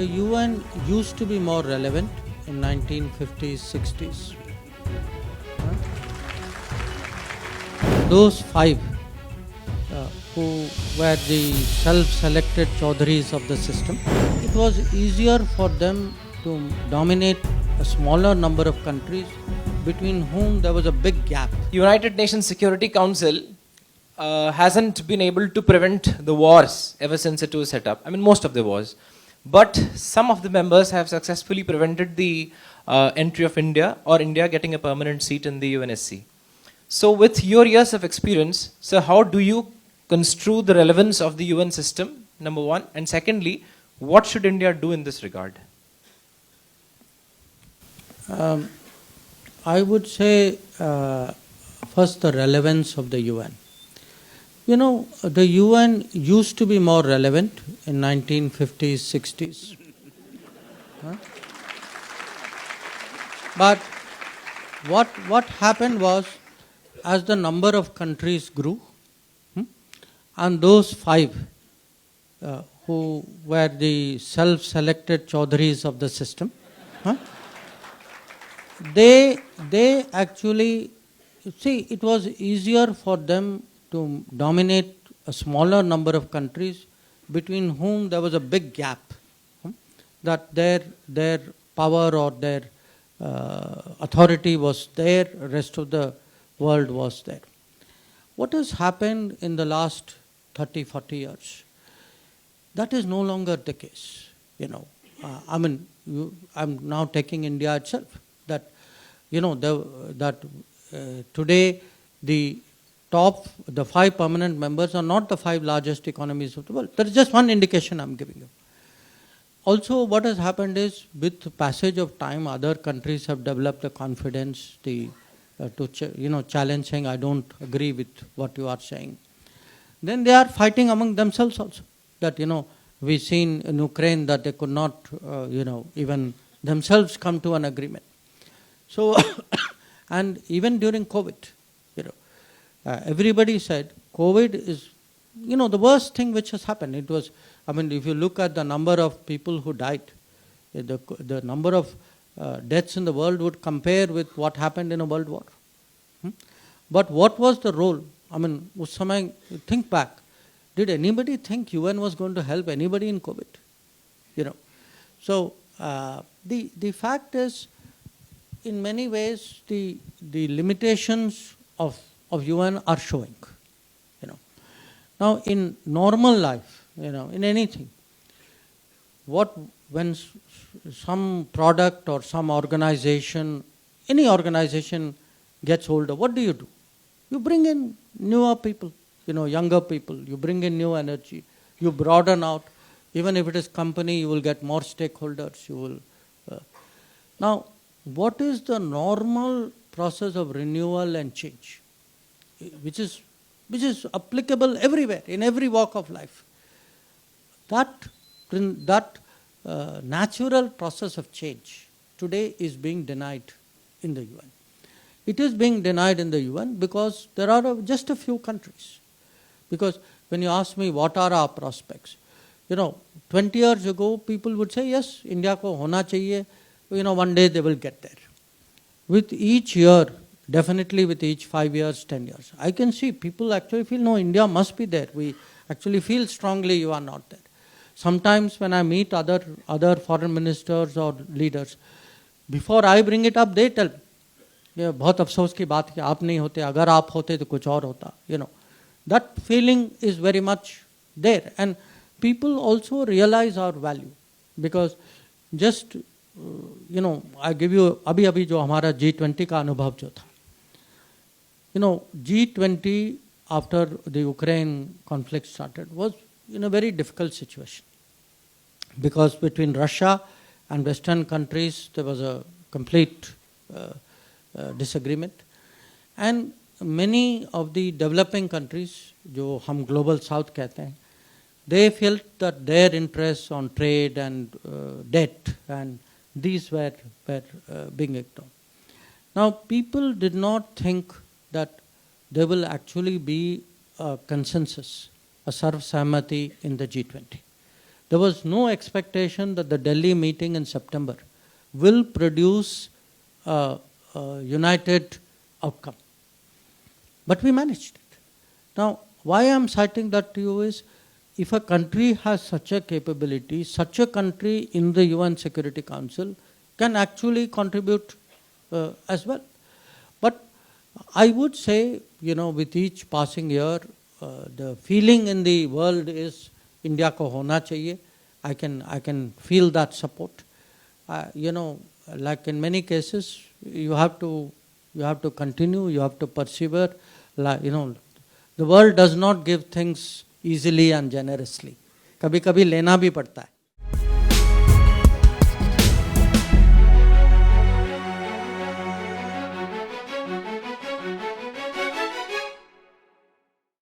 the UN used to be more relevant in 1950s, 60s. Those five who were the self-selected Chaudharis of the system, it was easier for them to dominate a smaller number of countries between whom there was a big gap. United Nations Security Council hasn't been able to prevent the wars ever since it was set up. I mean, most of the wars. But some of the members have successfully prevented the entry of India or India getting a permanent seat in the UNSC. So with your years of experience, sir, how do you construe the relevance of the UN system, number one? And secondly, what should India do in this regard? I would say first the relevance of the UN. You know, the UN used to be more relevant in 1950s, 60s. But what happened was, as the number of countries grew, and those five who were the self-selected Chaudharis of the system, they actually, see, it was easier for them to dominate a smaller number of countries between whom there was a big gap, that their power or their authority was there, rest of the world was there. What has happened in the last 30, 40 years? That is no longer the case. You know, I'm now taking India itself. That, you know, today the five permanent members are not the five largest economies of the world. That is just one indication I'm giving you. Also, what has happened is, with the passage of time, other countries have developed the confidence to challenge, saying, I don't agree with what you are saying. Then they are fighting among themselves also. That, you know, we've seen in Ukraine that they could not, even themselves come to an agreement. So, and even during COVID, everybody said COVID is, the worst thing which has happened. It was, if you look at the number of people who died, the number of deaths in the world would compare with what happened in a world war. But what was the role? Us samay, think back. Did anybody think UN was going to help anybody in COVID? So the fact is, in many ways, the limitations of UN are showing. Now, in normal life, in anything, when some product or some organization, any organization gets older, what do? You bring in newer people, younger people. You bring in new energy. You broaden out. Even if it is company, you will get more stakeholders. You will. Now, what is the normal process of renewal and change, which is applicable everywhere, in every walk of life? That natural process of change today is being denied in the UN. It is being denied in the UN because there are just a few countries. Because when you ask me what are our prospects, 20 years ago people would say, yes, India ko hona chahiye, one day they will get there. With each year, definitely with each 5 years, 10 years, I can see people actually feel, no, India must be there. We actually feel strongly you are not there. Sometimes when I meet other foreign ministers or leaders, before I bring it up, they tell me, ये बहुत अफसोस की बात कि आप नहीं होते, अगर आप होते तो कुछ और होता. That feeling is very much there, and people also realize our value, because just I give you अभी जो हमारा G20 का अनुभव जो था, G20 after the Ukraine conflict started was in a very difficult situation, because between Russia and Western countries there was a complete disagreement, and many of the developing countries, जो हम global south कहते हैं, they felt that their interests on trade and debt and these were being ignored. Now, people did not think that there will actually be a consensus, a sarv sahmati in the G20. There was no expectation that the Delhi meeting in September will produce a united outcome. But we managed it. Now, why I am citing that to you is, if a country has such a capability, such a country in the UN Security Council can actually contribute as well. But I would say, with each passing year, the feeling in the world is India ko hona chahiye. I can feel that support. Like in many cases, you have to continue, you have to persevere. The world does not give things easily and generously. कभी कभी लेना भी पड़ता है.